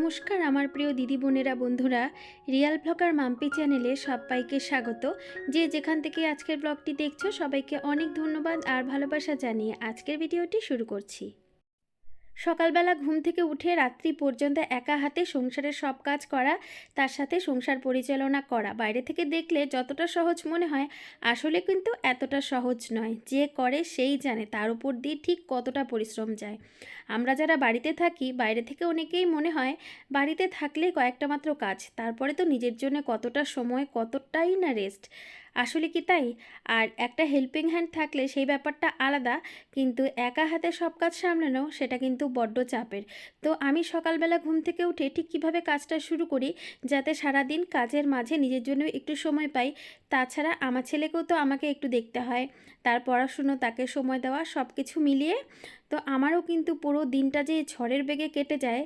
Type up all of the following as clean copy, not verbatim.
নমস্কার আমার প্রিয় দিদি বোনেরা বন্ধুরা, রিয়াল ব্লগার মাম্পি চ্যানেলে সবাইকে স্বাগত। যে যেখান থেকে আজকের ব্লগটি দেখছো সবাইকে অনেক ধন্যবাদ আর ভালোবাসা জানিয়ে আজকের ভিডিওটি শুরু করছি। সকালবেলা ঘুম থেকে উঠে রাত্রি পর্যন্ত একা হাতে সংসারের সব কাজ করা, তার সাথে সংসার পরিচালনা করা বাইরে থেকে দেখলে যতটা সহজ মনে হয় আসলে কিন্তু এতটা সহজ নয়। যে করে সেই জানে তার উপর দিয়ে ঠিক কতটা পরিশ্রম যায়। আমরা যারা বাড়িতে থাকি বাইরে থেকে অনেকেই মনে হয় বাড়িতে থাকলে কয়েকটা মাত্র কাজ, তারপরে তো নিজের জন্য কতটা সময়, কতটাই না রেস্ট। আসলে কি তাই? আর একটা হেল্পিং হ্যান্ড থাকলে সেই ব্যাপারটা আলাদা, কিন্তু একা হাতে সব কাজ সামলানো সেটা কিন্তু বড্ড চাপের। তো আমি সকালবেলা ঘুম থেকে উঠে ঠিক কীভাবে কাজটা শুরু করি যাতে সারাদিন কাজের মাঝে নিজের জন্য একটু সময় পাই। তাছাড়া আমার ছেলেকেও তো আমাকে একটু দেখতে হয়, তার পড়াশুনো, তাকে সময় দেওয়া, সব কিছু মিলিয়ে তো আমারও কিন্তু পুরো দিনটা যে ঝড়ের বেগে কেটে যায়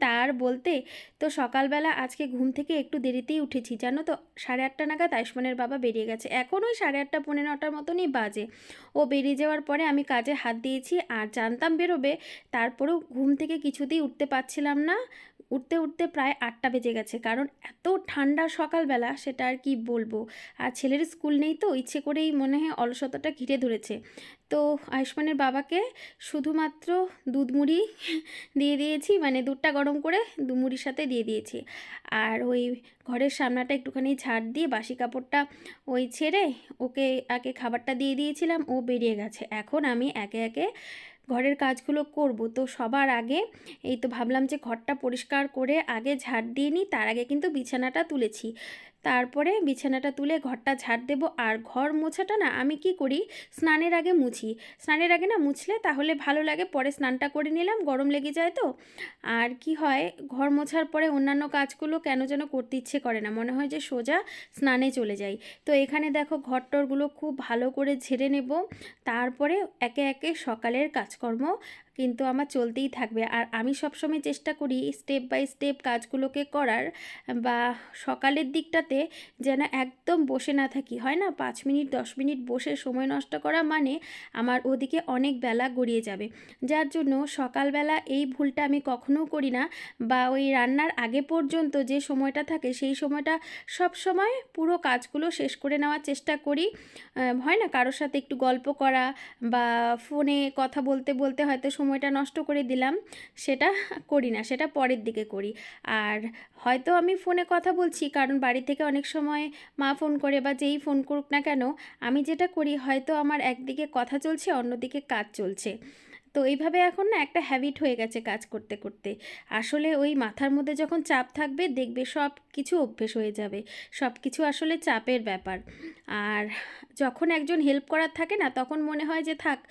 তার বলতে। তো সকালবেলা আজকে ঘুম থেকে একটু দেরিতেই উঠেছি জানো তো, 8:30 নাগাদ আয়ুষ্মানের বাবা বেরিয়ে গেছে। এখন ওই 8:30 পৌনে 9টার মতনই বাজে। ও বেরিয়ে যাওয়ার পরে আমি কাজে হাত দিয়েছি, আর জানতাম বেরোবে, তারপরেও ঘুম থেকে কিছুতেই উঠতে পারছিলাম না। উঠতে উঠতে প্রায় 8টা বেজে গেছে, কারণ এত ঠান্ডা সকালবেলা সেটা আর কি বলবো। আর ছেলের স্কুল নেই তো ইচ্ছে করেই মনে হয় অলসতাটা ঘিরে ধরেছে। তো আয়ুষ্মানের বাবাকে শুধুমাত্র দুধ মুড়ি দিয়ে দিয়েছি, মানে দুধটা গরম করে মুড়ির সাথে দিয়ে দিয়েছি। আর ওই ঘরের সামনাটা একটুখানি ঝাড় দিয়ে বাসি কাপড়টা ওই ছেড়ে ওকে আগে খাবারটা দিয়ে দিয়েছিলাম, ও বেরিয়ে গেছে। এখন আমি একে একে ঘরের কাজগুলো করব। তো সবার আগে এই তো ভাবলাম যে ঘরটা পরিষ্কার করে আগে ঝাড় দিয়ে নিই, তার আগে কিন্তু বিছানাটা তুলেছি। তারপরে বিছানাটা তুলে ঘরটা ঝাড় দেব। আর ঘর মোছাটা না আমি কি করি, স্নানের আগে মুছি। স্নানের আগে না মুছলে তাহলে ভালো লাগে, পরে স্নানটা করে নিলাম, গরম লেগে যায় তো। আর কি হয়, ঘর মোছার পরে অন্যান্য কাজগুলো কেন যেন করতে ইচ্ছে করে না, মনে হয় যে সোজা স্নানে চলে যাই। তো এখানে দেখো ঘরটরগুলো খুব ভালো করে ঝেড়ে নেব, তারপরে একে একে সকালের কাজকর্ম কিন্তু আমার চলতেই থাকবে। আর আমি সবসময় চেষ্টা করি স্টেপ বাই স্টেপ কাজগুলোকে করার, বা সকালের দিকটাতে যেন একদম বসে না থাকি। হয় না 5 মিনিট 10 মিনিট বসে সময় নষ্ট করা মানে আমার ওদিকে অনেক বেলা গড়িয়ে যাবে। যার জন্য সকালবেলা এই ভুলটা আমি কখনোও করি না, বা ওই রান্নার আগে পর্যন্ত যে সময়টা থাকে সেই সময়টা সব সময় পুরো কাজগুলো শেষ করে নেওয়ার চেষ্টা করি। হয় না কারোর সাথে একটু গল্প করা বা ফোনে কথা বলতে বলতে হয়তো সময়টা নষ্ট করে দিলাম, সেটা করি না, সেটা পরের দিকে করি। আর হয়তো আমি ফোনে কথা বলছি কারণ বাড়ি থেকে অনেক সময় মা ফোন করে বা যেই ফোন করুক না কেন, আমি যেটা করি হয়তো আমার একদিকে কথা চলছে অন্যদিকে কাজ চলছে। তো এইভাবে এখন না একটা হ্যাবিট হয়ে গেছে কাজ করতে করতে। আসলে ওই মাথার মধ্যে যখন চাপ থাকবে দেখবে সব কিছু অভ্যেস হয়ে যাবে। সব কিছু আসলে চাপের ব্যাপার। আর যখন একজন হেল্প করার থাকে না তখন মনে হয় যে থাক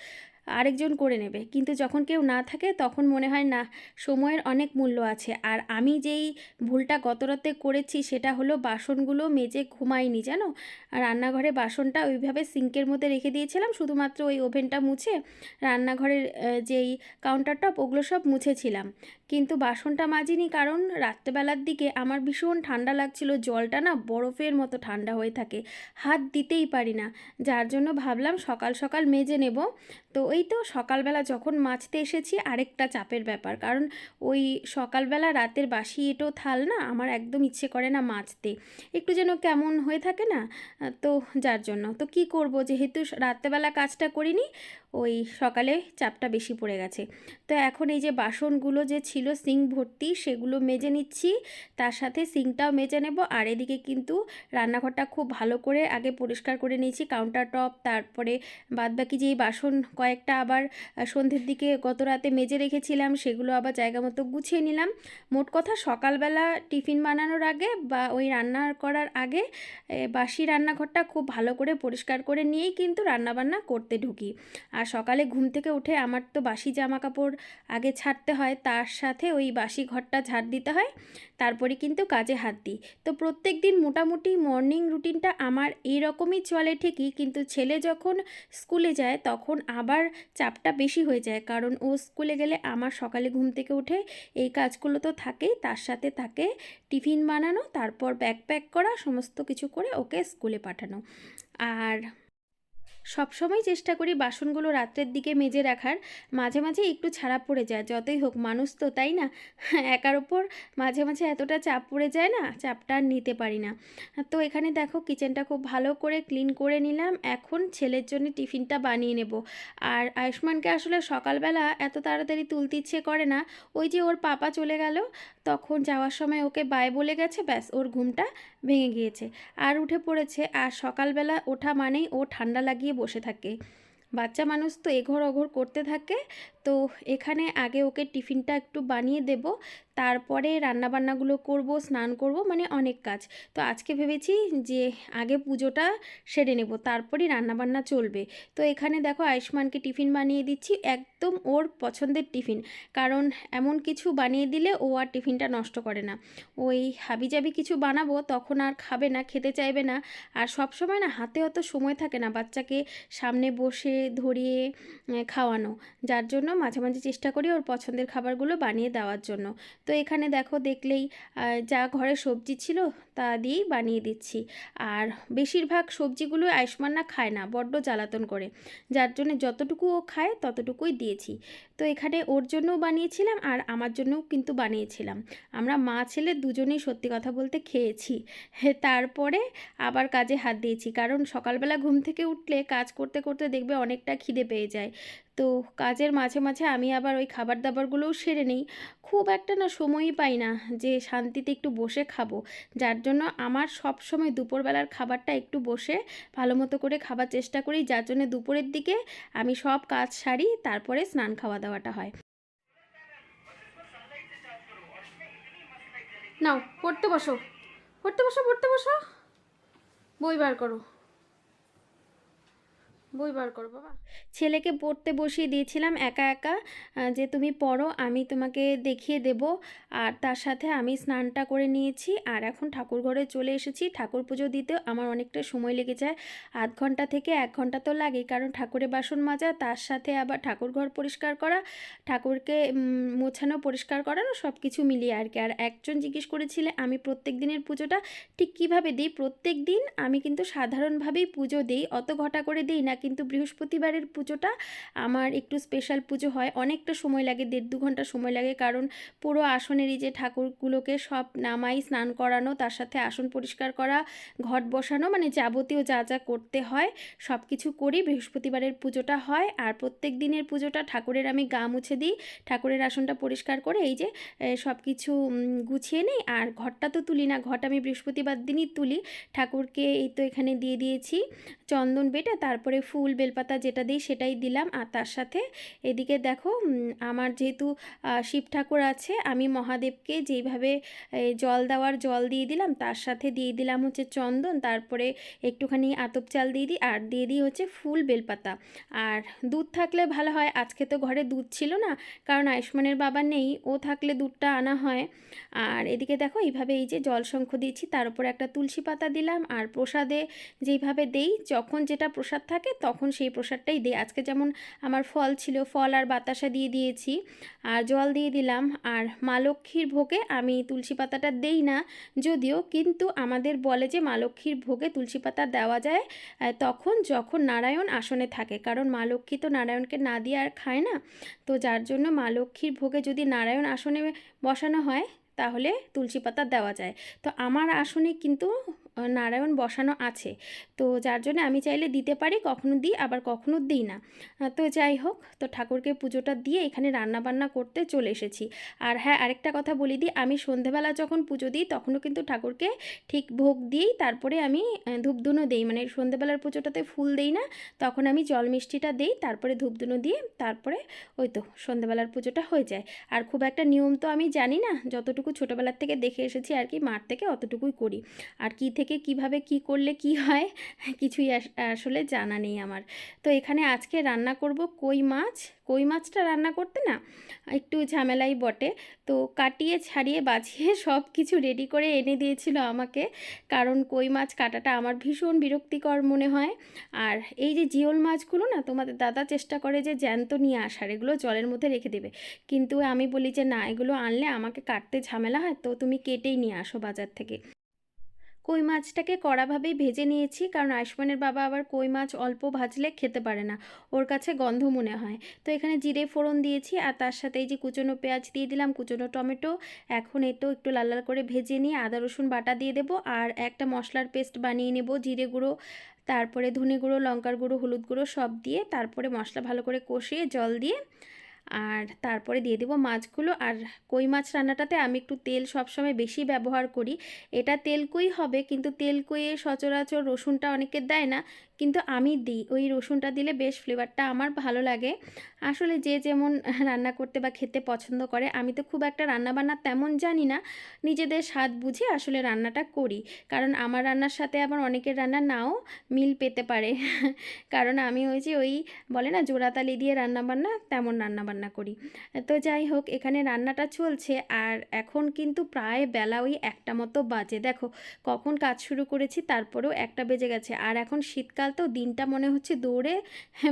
আরেকজন করে নেবে, কিন্তু যখন কেউ না থাকে তখন মনে হয় না, সময়ের অনেক মূল্য আছে। আর আমি যেই ভুলটা গত রাতে করেছি সেটা হলো বাসনগুলো মেজে ঘুমাইনি জানো। আর রান্নাঘরে বাসনটা ওইভাবে সিঙ্কের মধ্যে রেখে দিয়েছিলাম, শুধুমাত্র ওই ওভেনটা মুছে রান্নাঘরের যেই কাউন্টার টপ ওগুলো সব মুছেছিলাম, কিন্তু বাসনটা মাজিনি। কারণ রাত্রেবেলার দিকে আমার ভীষণ ঠান্ডা লাগছিল, জলটা না বরফের মতো ঠান্ডা হয়ে থাকে, হাত দিতেই পারি না। যার জন্য ভাবলাম সকাল সকাল মেজে নেব। তো এই তো সকালবেলা যখন মাজতে এসেছি আরেকটা চাপের ব্যাপার, কারণ ওই সকালবেলা রাতের বাসি এঁটো থাল না আমার একদম ইচ্ছে করে না মাজতে, একটু যেন কেমন হয়ে থাকে না। তো যার জন্য তো কি করব, যেহেতু রাত্রেবেলা কাজটা করিনি, ওই সকালে চাপটা বেশি পড়ে গেছে। তো এখন এই যে বাসনগুলো যে ছিল সিঙ্ক ভর্তি সেগুলো মেজে নিচ্ছি, তার সাথে সিঙ্কটাও মেজে নেব। আর এদিকে কিন্তু রান্নাঘরটা খুব ভালো করে আগে পরিষ্কার করে নিয়েছি, কাউন্টার টপ, তারপরে বাদবাকি যেই বাসন কয়েকটা আবার সন্ধ্যের দিকে গত রাতে মেজে রেখেছিলাম সেগুলো আবার জায়গা মতো গুছিয়ে নিলাম। মোট কথা সকালবেলা টিফিন বানানোর আগে বা ওই রান্না করার আগে বাসি রান্নাঘরটা খুব ভালো করে পরিষ্কার করে নিয়েই কিন্তু রান্নাবান্না করতে ঢুকি। আর সকালে ঘুম থেকে উঠে আমার তো বাসি জামা কাপড় আগে ছাড়তে হয়, তার সাথে ওই বাসি ঘরটা ঝাড় দিতে হয়, তারপরে কিন্তু কাজে হাত দিই। তো প্রত্যেক দিন মোটামুটি মর্নিং রুটিনটা আমার এইরকমই চলে ঠিকই, কিন্তু ছেলে যখন স্কুলে যায় তখন আবার চাপটা বেশি হয়ে যায়, কারণ ও স্কুলে গেলে আমার সকালে ঘুম থেকে উঠে এই কাজগুলো তো থাকেই, তার সাথে থাকে টিফিন বানানো, তারপর ব্যাগ প্যাক করা, সমস্ত কিছু করে ওকে স্কুলে পাঠানো। আর সবসময় চেষ্টা করি বাসনগুলো রাত্রের দিকে মেজে রাখার, মাঝে মাঝে একটু ছাড়া পড়ে যায়, যতই হোক মানুষ তো, তাই না? একার ওপর মাঝে মাঝে এতটা চাপ পড়ে যায় না, চাপটা আর নিতে পারি না। তো এখানে দেখো কিচেনটা খুব ভালো করে ক্লিন করে নিলাম। এখন ছেলের জন্য টিফিনটা বানিয়ে নেব। আর আয়ুষ্মানকে আসলে সকালবেলা এত তাড়াতাড়ি তুলতে ইচ্ছে করে না। ওই যে ওর পাপা চলে গেল, তখন যাওয়ার সময় ওকে বাই বলে গেছে, ব্যাস ওর ঘুমটা ভেঙে গিয়েছে আর উঠে পড়েছে। আর সকালবেলা ওঠা মানেই ও ঠান্ডা লাগিয়ে বসে থাকে, বাচ্চা মানুষ তো এঘর ওঘর করতে থাকে। তো এখানে আগে ওকে টিফিনটা একটু বানিয়ে দেব, তারপরে রান্নাবান্নাগুলো করব, স্নান করব, মানে অনেক কাজ। তো আজকে ভেবেছি যে আগে পুজোটা সেরে নেব, তারপরেই রান্নাবান্না চলবে। তো এখানে দেখো আয়ুষ্মানকে টিফিন বানিয়ে দিচ্ছি, একদম ওর পছন্দের টিফিন। কারণ এমন কিছু বানিয়ে দিলে ও আর টিফিনটা নষ্ট করে না। ওই হাবিজাবি কিছু বানাবো তখন আর খাবে না, খেতে চাইবে না। আর সব সময় না হাতে অত সময় থাকে না বাচ্চাকে সামনে বসে ধরিয়ে খাওয়ানো, যার জন্য মাঝে মাঝে চেষ্টা করি ওর পছন্দের খাবারগুলো বানিয়ে দেওয়ার জন্য। তো এখানে দেখো দেখলেই যা ঘরে সবজি ছিল তা দিয়েই বানিয়ে দিচ্ছি। আর বেশিরভাগ সবজিগুলো আয়ুষ্মান না খায় না, বড্ড জ্বালাতন করে, যার জন্য যতটুকু ও খায় ততটুকুই দিয়েছি। তো এখানে ওর জন্যও বানিয়েছিলাম আর আমার জন্যও কিন্তু বানিয়েছিলাম। আমরা মা ছেলে দুজনেই সত্যি কথা বলতে খেয়েছি। তারপরে আবার কাজে হাত দিয়েছি, কারণ সকালবেলা ঘুম থেকে উঠলে কাজ করতে করতে দেখবে অনেকটা খিদে পেয়ে যায়। তো কাজের মাঝে মাঝে আমি আবার ওই খাবার দাবারগুলোও সেরে নিই। খুব একটা না সময়ই পাই না যে শান্তিতে একটু বসে খাবো, যার জন্য আমার সব সময় দুপুরবেলার খাবারটা একটু বসে ভালো মতো করে খাবার চেষ্টা করি, যার জন্য দুপুরের দিকে আমি সব কাজ সারি, তারপরে স্নান খাওয়া দাওয়াটা হয়। নাও পড়তে বসো, পড়তে বসো, পড়তে বসো, বই বার করো, বই বার করো বাবা। ছেলেকে পড়তে বসিয়ে দিয়েছিলাম একা একা, যে তুমি পড়ো, আমি তোমাকে দেখিয়ে দেব। আর তার সাথে আমি স্নানটা করে নিয়েছি আর এখন ঠাকুর ঘরে চলে এসেছি। ঠাকুর পুজো দিতে আমার অনেকটা সময় লেগে যায়, আধ ঘন্টা থেকে 1 ঘন্টা তো লাগেই, কারণ ঠাকুরের বাসন মাজা, তার সাথে আবার ঠাকুর ঘর পরিষ্কার করা, ঠাকুরকে মোছানো, পরিষ্কার করানো, সব কিছু মিলিয়ে আর কি। আর একজন জিজ্ঞেস করেছিলে আমি প্রত্যেক দিনের পুজোটা ঠিক কীভাবে দিই। প্রত্যেক দিন আমি কিন্তু সাধারণভাবেই পুজো দিই, অত ঘটা করে দিই না, কিন্তু বৃহস্পতিবারের পুজোটা আমার একটু স্পেশাল পুজো হয়, অনেকটা সময় লাগে, 1.5-2 ঘন্টা সময় লাগে, কারণ পুরো আসনেরই যে ঠাকুরগুলোকে সব নামাই, স্নান করানো, তার সাথে আসন পরিষ্কার করা, ঘট বসানো, মানে যাবতীয় যা যা করতে হয় সব কিছু করি। বৃহস্পতিবারের পুজোটা হয়। আর প্রত্যেক দিনের পুজোটা ঠাকুরের আমি গা মুছে দিই, ঠাকুরের আসনটা পরিষ্কার করে এই যে সব কিছু গুছিয়ে নিই। আর ঘরটা তো তুলি না, ঘট আমি বৃহস্পতিবার দিনই তুলি। ঠাকুরকে এই তো এখানে দিয়ে দিয়েছি চন্দন বেটে, তারপরে ফুল বেলপাতা যেটা দিই সেটাই দিলাম। আর তার সাথে এদিকে দেখো আমার যেহেতু শিব ঠাকুর আছে, আমি মহাদেবকে যেইভাবে জল দেওয়ার জল দিয়ে দিলাম, তার সাথে দিয়ে দিলাম হচ্ছে চন্দন, তারপরে একটুখানি আতপ চাল দিয়ে দিই, আর দিয়ে দিই হচ্ছে ফুল বেলপাতা। আর দুধ থাকলে ভালো হয়, আজকে তো ঘরে দুধ ছিল না, কারণ আয়ুষ্মানের বাবা নেই, ও থাকলে দুধটা আনা হয়। আর এদিকে দেখো এইভাবে এই যে জল শঙ্খ দিয়েছি, তার উপরে একটা তুলসী পাতা দিলাম। আর প্রসাদে যেইভাবে দেই, যখন যেটা প্রসাদ থাকে তখন সেই প্রসাদটাই দিই। আজকে যেমন আমার ফল ছিল, ফল আর বাতাসা দিয়ে দিয়েছি, আর জল দিয়ে দিলাম। আর মা লক্ষ্মীর ভোগে আমি তুলসী পাতাটা দেই না যদিও, কিন্তু আমাদের বলে যে মা লক্ষ্মীর ভোগে তুলসী পাতা দেওয়া যায় তখন যখন নারায়ণ আসনে থাকে, কারণ মা লক্ষ্মী তো নারায়ণকে না দিয়ে আর খায় না। তো যার জন্য মা লক্ষ্মীর ভোগে যদি নারায়ণ আসনে বসানো হয় তাহলে তুলসী পাতা দেওয়া যায়। তো আমার আসনে কিন্তু নারায়ণ বসানো আছে, তো যার জন্য আমি চাইলে দিতে পারি, কখনো দিই আবার কখনো দিই না। তো যাই হোক, তো ঠাকুরকে পুজোটা দিয়ে এখানে রান্নাবান্না করতে চলে এসেছি। আর হ্যাঁ, আরেকটা কথা বলি দিই, আমি সন্ধেবেলা যখন পুজো দিই তখনও কিন্তু ঠাকুরকে ঠিক ভোগ দিই, তারপরে আমি ধূপধুনো দিই, মানে সন্ধেবেলার পুজোটাতে ফুল দিই না, তখন আমি জল মিষ্টিটা দিই, তারপরে ধূপধুনো দিয়ে তারপরে ওই তো সন্ধেবেলার পুজোটা হয়ে যায়। আর খুব একটা নিয়ম তো আমি জানি না, যতটুকু ছোটোবেলার থেকে দেখে এসেছি আর কি, মার থেকে অতটুকুই করি। আর কি থেকে কিভাবে কি করলে কি হয় কিছুই আসলে জানা নেই আমার। তো এখানে আজকে রান্না করব কই মাছ। কই মাছটা রান্না করতে না একটু ঝামেলাই বটে, তো কাটিয়ে ছাড়িয়ে বাছিয়ে সব কিছু রেডি করে এনে দিয়েছিল আমাকে, কারণ কই মাছ কাটাটা আমার ভীষণ বিরক্তিকর মনে হয়। আর এই যে জিওল মাছগুলো না তোমাদের দাদা চেষ্টা করে যে জ্যান্ত নিয়ে আসার, এগুলো জলের মধ্যে রেখে দেবে, কিন্তু আমি বলি যে না, এগুলো আনলে আমাকে কাটতে ঝামেলা হয়, তো তুমি কেটেই নিয়ে আসো বাজার থেকে। কই মাছটাকে কড়াভাবেই ভেজে নিয়েছি, কারণ আয়ুষ্মানের বাবা আবার কই মাছ অল্প ভাজলে খেতে পারে না, ওর কাছে গন্ধ মনে হয়। তো এখানে জিরে ফোড়ন দিয়েছি আর তার সাথে এই যে কুচনো পেঁয়াজ দিয়ে দিলাম, কুচনো টমেটো। এখন এই তো একটু লাল লাল করে ভেজে নিয়ে আদা রসুন বাটা দিয়ে দেবো আর একটা মশলার পেস্ট বানিয়ে নেব, জিরে গুঁড়ো, তারপরে ধনে গুঁড়ো, লঙ্কার গুঁড়ো, হলুদ গুঁড়ো সব দিয়ে, তারপরে মশলা ভালো করে কষিয়ে জল দিয়ে আর তারপরে দিয়ে দেবো মাছগুলো। আর কই মাছ রান্নাটাতে আমি একটু তেল সবসময় বেশি ব্যবহার করি। এটা তেল কই হবে, কিন্তু তেল কইয়ে সচরাচর রসুনটা অনেকে দেয় না, কিন্তু আমি দিই। ওই রসুনটা দিলে বেশ ফ্লেভারটা আমার ভালো লাগে। আসলে যে যেমন রান্না করতে বা খেতে পছন্দ করে, আমি তো খুব একটা রান্নাবান্না তেমন জানি না, নিজেদের স্বাদ বুঝে আসলে রান্নাটা করি। কারণ আমার রান্নার সাথে আবার অনেকের রান্না নাও মিল পেতে পারে কারণ আমি ওই বলে না জোড়াতালি দিয়ে রান্নাবান্না, তেমন রান্নাবান্না করি। তো যাই হোক, এখানে রান্নাটা চলছে আর এখন কিন্তু প্রায় বেলা ওই 1টা মতো বাজে। দেখো কখন কাজ শুরু করেছি, তারপরেও 1টা বেজে গেছে। আর এখন শীতকাল, তো দিনটা মনে হচ্ছে দৌড়ে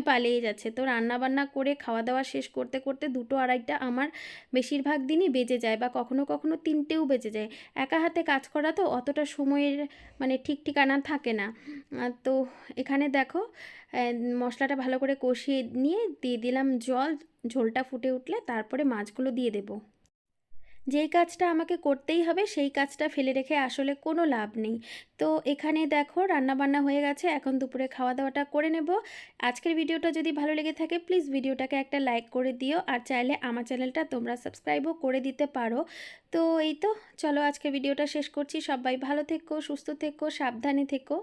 পালিয়ে যাচ্ছে। তো রান্নাবান্না করে খাওয়া দাওয়া শেষ করতে করতে 2টো 2:30টা আমার বেশিরভাগ দিনই বেজে যায়, বা কখনো কখনো 3টেও বেজে যায়। একা হাতে কাজ করা তো অতটা সময়ের মানে ঠিক ঠিকানা থাকে না। তো এখানে দেখো মশলাটা ভালো করে কষিয়ে নিয়ে দিয়ে দিলাম জল। ঝোলটা ফুটে উঠলে তারপরে মাছগুলো দিয়ে দেব। যেই কাজটা আমাকে করতেই হবে সেই কাজটা ফেলে রেখে আসলে কোনো লাভ নেই। তো এখানে দেখো রান্নাবান্না হয়ে গেছে, এখন দুপুরে খাওয়া দাওয়াটা করে নেব। আজকের ভিডিওটা যদি ভালো লেগে থাকে প্লিজ ভিডিওটাকে একটা লাইক করে দিও, আর চাইলে আমার চ্যানেলটা তোমরা সাবস্ক্রাইবও করে দিতে পারো। তো এই তো, চলো আজকে ভিডিওটা শেষ করছি। সবাই ভালো থেকো, সুস্থ থেকো, সাবধানে থেকো।